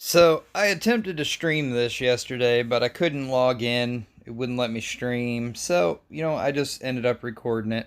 So I attempted to stream this yesterday, but I couldn't log in. It wouldn't let me stream. So, I just ended up recording it.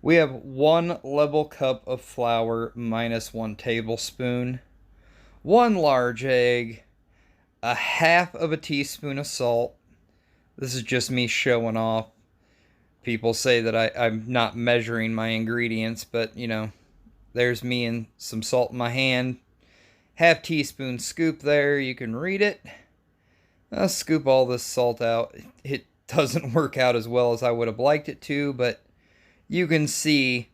We have 1 level cup of flour minus 1 tablespoon, 1 large egg, a half of a teaspoon of salt. This is just me showing off. People say that I'm not measuring my ingredients, but there's me and some salt in my hand. Half teaspoon scoop there, you can read it. I'll scoop all this salt out. It doesn't work out as well as I would have liked it to, but you can see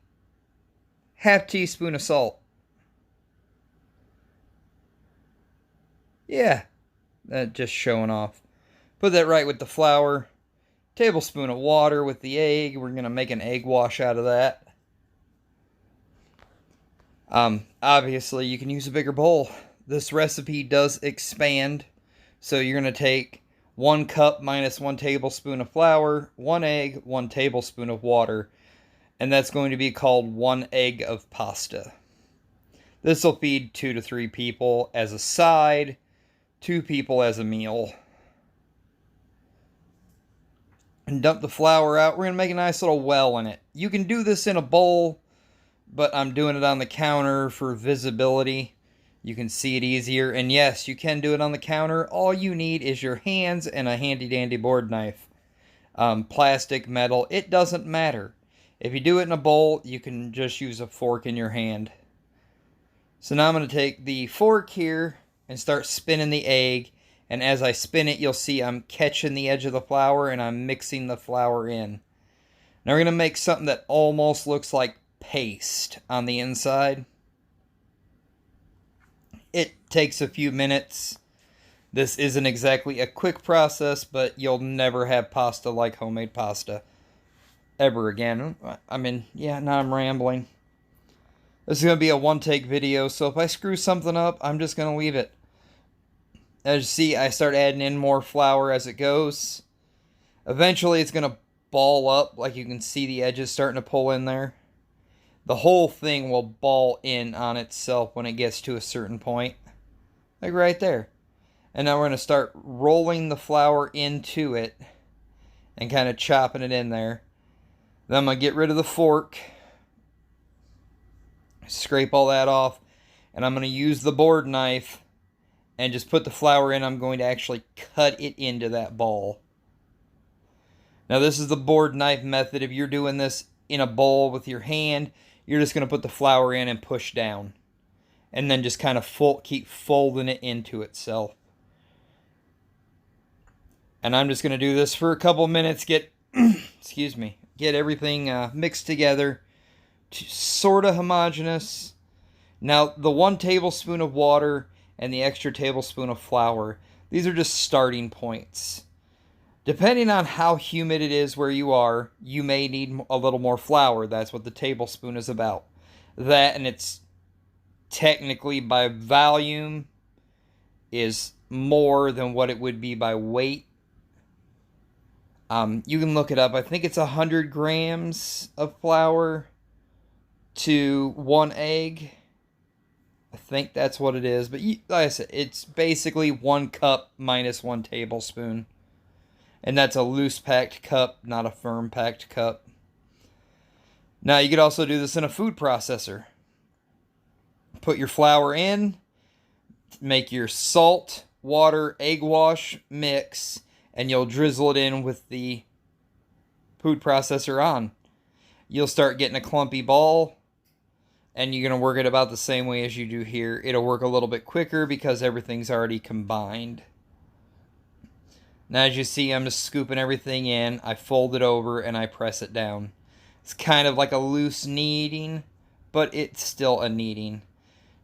half teaspoon of salt. Yeah, that just showing off. Put that right with the flour. Tablespoon of water with the egg. We're going to make an egg wash out of that. Obviously, you can use a bigger bowl. This recipe does expand. So you're going to take 1 cup minus 1 tablespoon of flour, 1 egg, 1 tablespoon of water, and that's going to be called 1 egg of pasta. This will feed 2 to 3 people as a side, 2 people as a meal. And dump the flour out. We're going to make a nice little well in it. You can do this in a bowl, but I'm doing it on the counter for visibility. You can see it easier. And yes, you can do it on the counter. All you need is your hands and a handy dandy board knife. Plastic, metal, it doesn't matter. If you do it in a bowl, you can just use a fork in your hand. So now I'm going to take the fork here and start spinning the egg. And as I spin it, you'll see I'm catching the edge of the flour and I'm mixing the flour in. Now we're going to make something that almost looks like paste on the inside. It takes a few minutes. This isn't exactly a quick process, but you'll never have pasta like homemade pasta ever again. Now I'm rambling. This is going to be a one-take video, so if I screw something up, I'm just going to leave it. As you see, I start adding in more flour as it goes. Eventually, it's going to ball up, like you can see the edges starting to pull in there. The whole thing will ball in on itself when it gets to a certain point. Like right there. And now we're going to start rolling the flour into it and kind of chopping it in there. Then I'm going to get rid of the fork. Scrape all that off. And I'm going to use the board knife and just put the flour in. I'm going to actually cut it into that ball. Now this is the board knife method. If you're doing this in a bowl with your hand, you're just going to put the flour in and push down. And then just kind of keep folding it into itself. And I'm just going to do this for a couple minutes. Get everything mixed together. Sort of homogeneous. Now the 1 tablespoon of water and the extra tablespoon of flour, these are just starting points. Depending on how humid it is where you are, you may need a little more flour. That's what the tablespoon is about. That, and it's technically by volume, is more than what it would be by weight. You can look it up. I think it's 100 grams of flour to 1 egg. I think that's what it is. But like I said, it's basically 1 cup minus 1 tablespoon. And that's a loose packed cup, not a firm packed cup. Now you could also do this in a food processor. Put your flour in, make your salt, water, egg wash mix, and you'll drizzle it in with the food processor on. You'll start getting a clumpy ball, and you're going to work it about the same way as you do here. It'll work a little bit quicker because everything's already combined. Now as you see, I'm just scooping everything in. I fold it over and I press it down. It's kind of like a loose kneading, but it's still a kneading.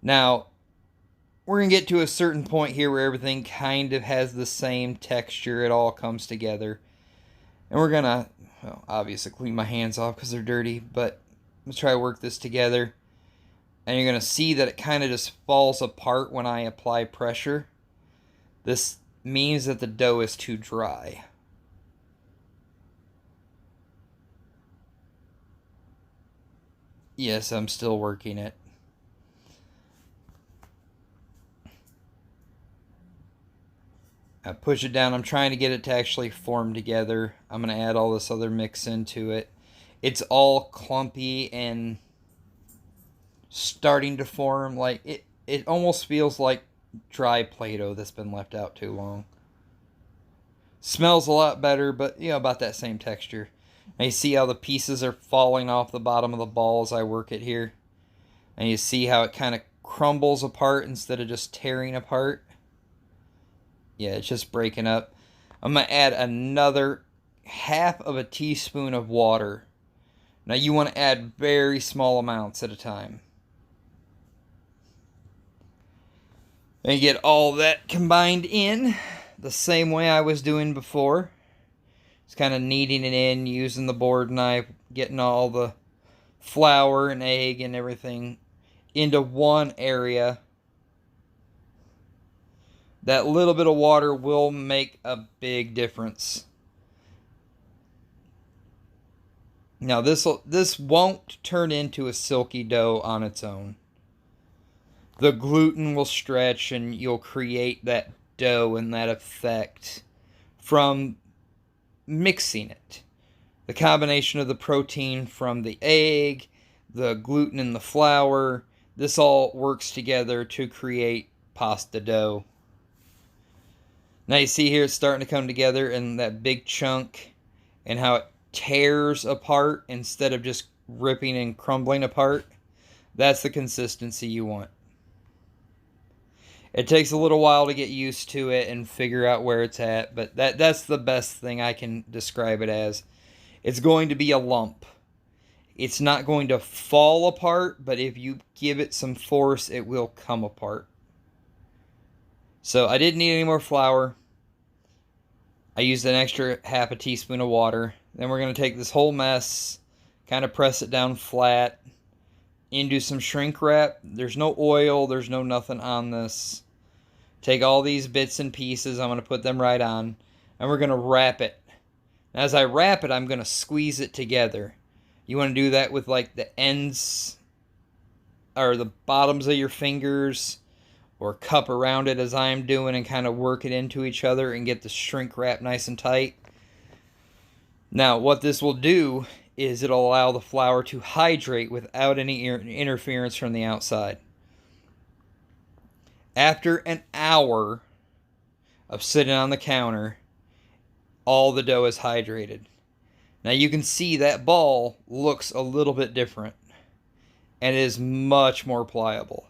Now, we're going to get to a certain point here where everything kind of has the same texture. It all comes together. And we're going to, obviously clean my hands off because they're dirty, but let's try to work this together. And you're going to see that it kind of just falls apart when I apply pressure. This means that the dough is too dry. Yes, I'm still working it. I push it down. I'm trying to get it to actually form together. I'm going to add all this other mix into it. It's all clumpy and starting to form. Like it almost feels like dry Play-Doh that's been left out too long. Smells a lot better, but about that same texture. And you see how the pieces are falling off the bottom of the ball as I work it here. And you see how it kind of crumbles apart instead of just tearing apart. Yeah, it's just breaking up. I'm going to add another half of a teaspoon of water. Now you want to add very small amounts at a time. And you get all that combined in the same way I was doing before. Just kind of kneading it in, using the board knife, getting all the flour and egg and everything into one area. That little bit of water will make a big difference. Now this won't turn into a silky dough on its own. The gluten will stretch and you'll create that dough and that effect from mixing it. The combination of the protein from the egg, the gluten in the flour, this all works together to create pasta dough. Now you see here it's starting to come together in that big chunk and how it tears apart instead of just ripping and crumbling apart. That's the consistency you want. It takes a little while to get used to it and figure out where it's at, but that's the best thing I can describe it as. It's going to be a lump. It's not going to fall apart, but if you give it some force, it will come apart. So I didn't need any more flour. I used an extra half a teaspoon of water. Then we're going to take this whole mess, kind of press it down flat, into some shrink wrap. There's no oil, there's no nothing on this. Take all these bits and pieces, I'm going to put them right on, and we're going to wrap it. As I wrap it, I'm going to squeeze it together. You want to do that with like the ends or the bottoms of your fingers or cup around it as I'm doing and kind of work it into each other and get the shrink wrap nice and tight. Now, what this will do is it'll allow the flour to hydrate without any interference from the outside. After an hour of sitting on the counter, all the dough is hydrated. Now you can see that ball looks a little bit different and it is much more pliable.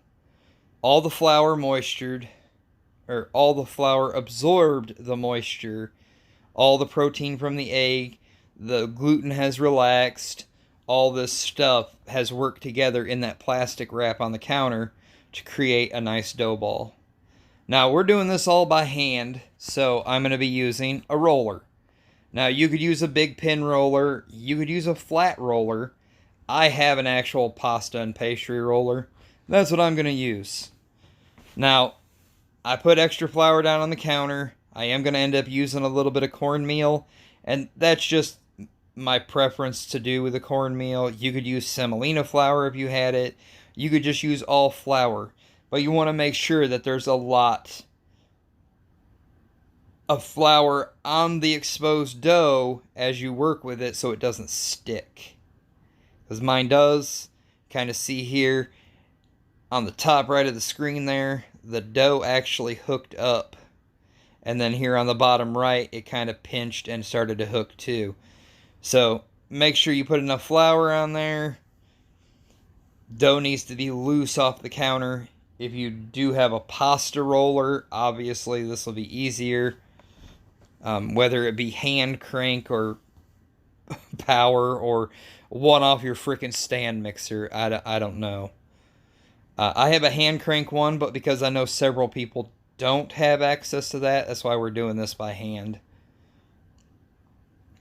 All the flour absorbed the moisture, all the protein from the egg, the gluten has relaxed, all this stuff has worked together in that plastic wrap on the counter to create a nice dough ball. Now we're doing this all by hand, so I'm going to be using a roller. Now you could use a big pin roller, you could use a flat roller. I have an actual pasta and pastry roller. That's what I'm going to use. Now, I put extra flour down on the counter. I am going to end up using a little bit of cornmeal, and that's just my preference to do with the cornmeal. You could use semolina flour if you had it. You could just use all flour, but you want to make sure that there's a lot of flour on the exposed dough as you work with it so it doesn't stick. Because mine does. Kind of see here on the top right of the screen there, the dough actually hooked up. And then here on the bottom right, it kind of pinched and started to hook too. So make sure you put enough flour on there. Dough needs to be loose off the counter. If you do have a pasta roller, obviously this will be easier. Whether it be hand crank or power or one off your freaking stand mixer, I don't know. I have a hand crank one, but because I know several people don't have access to that, that's why we're doing this by hand.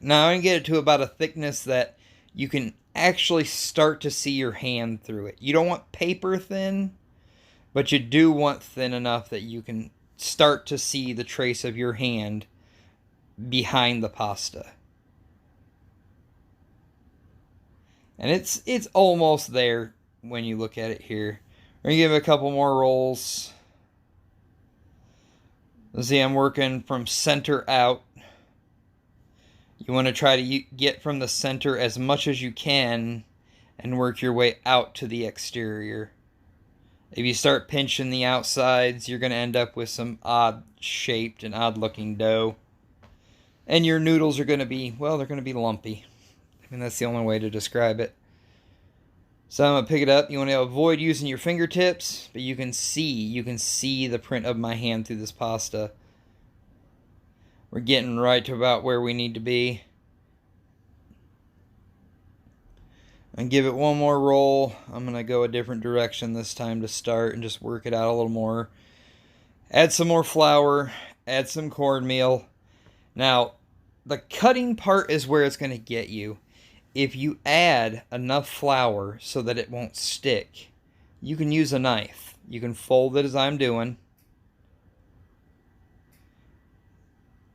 Now I'm going to get it to about a thickness that you can actually start to see your hand through it. You don't want paper thin, but you do want thin enough that you can start to see the trace of your hand behind the pasta. And it's almost there when you look at it here. We're going to give it a couple more rolls. See, I'm working from center out. You want to try to get from the center as much as you can and work your way out to the exterior. If you start pinching the outsides, you're going to end up with some odd shaped and odd looking dough. And your noodles are going to be, well, they're going to be lumpy. I mean, that's the only way to describe it. So I'm going to pick it up. You want to avoid using your fingertips, but you can see the print of my hand through this pasta. We're getting right to about where we need to be. And give it one more roll. I'm going to go a different direction this time to start and just work it out a little more. Add some more flour. Add some cornmeal. Now, the cutting part is where it's going to get you. If you add enough flour so that it won't stick, you can use a knife. You can fold it as I'm doing.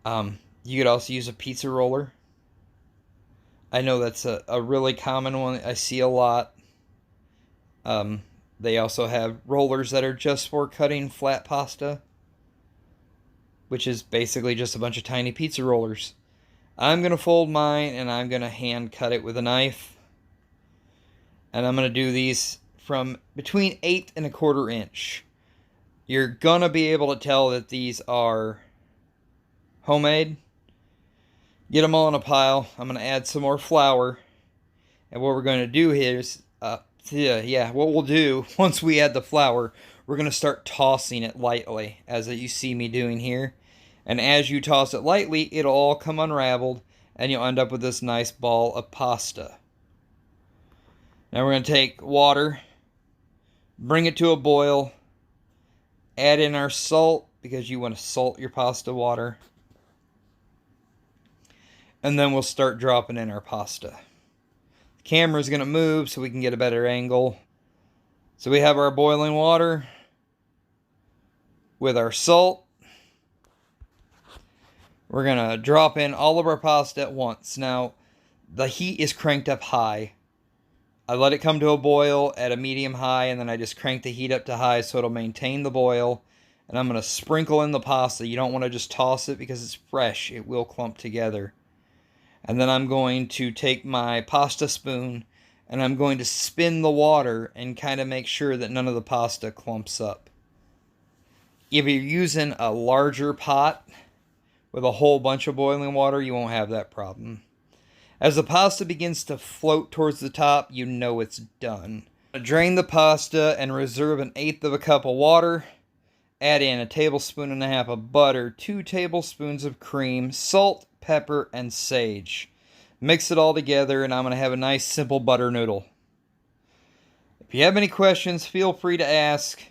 You could also use a pizza roller. I know that's a really common one I see a lot. They also have rollers that are just for cutting flat pasta, which is basically just a bunch of tiny pizza rollers. I'm going to fold mine and I'm going to hand cut it with a knife. And I'm going to do these from between 1/8 and 1/4 inch. You're going to be able to tell that these are homemade. Get them all in a pile. I'm going to add some more flour. And what we're going to do here is, what we'll do once we add the flour, we're going to start tossing it lightly, as you see me doing here. And as you toss it lightly, it'll all come unraveled, and you'll end up with this nice ball of pasta. Now we're going to take water, bring it to a boil, add in our salt, because you want to salt your pasta water. And then we'll start dropping in our pasta. The camera's going to move so we can get a better angle. So we have our boiling water with our salt. We're going to drop in all of our pasta at once. Now, the heat is cranked up high. I let it come to a boil at a medium high, and then I just crank the heat up to high so it'll maintain the boil. And I'm going to sprinkle in the pasta. You don't want to just toss it because it's fresh. It will clump together. And then I'm going to take my pasta spoon and I'm going to spin the water and kind of make sure that none of the pasta clumps up. If you're using a larger pot with a whole bunch of boiling water, you won't have that problem. As the pasta begins to float towards the top, you know it's done. Drain the pasta and reserve 1/8 cup of water. Add in 1.5 tablespoons of butter, 2 tablespoons of cream, salt, pepper, and sage. Mix it all together, and I'm going to have a nice simple butter noodle. If you have any questions, feel free to ask.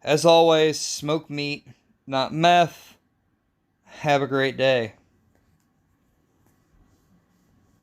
As always, smoked meat, not meth. Have a great day.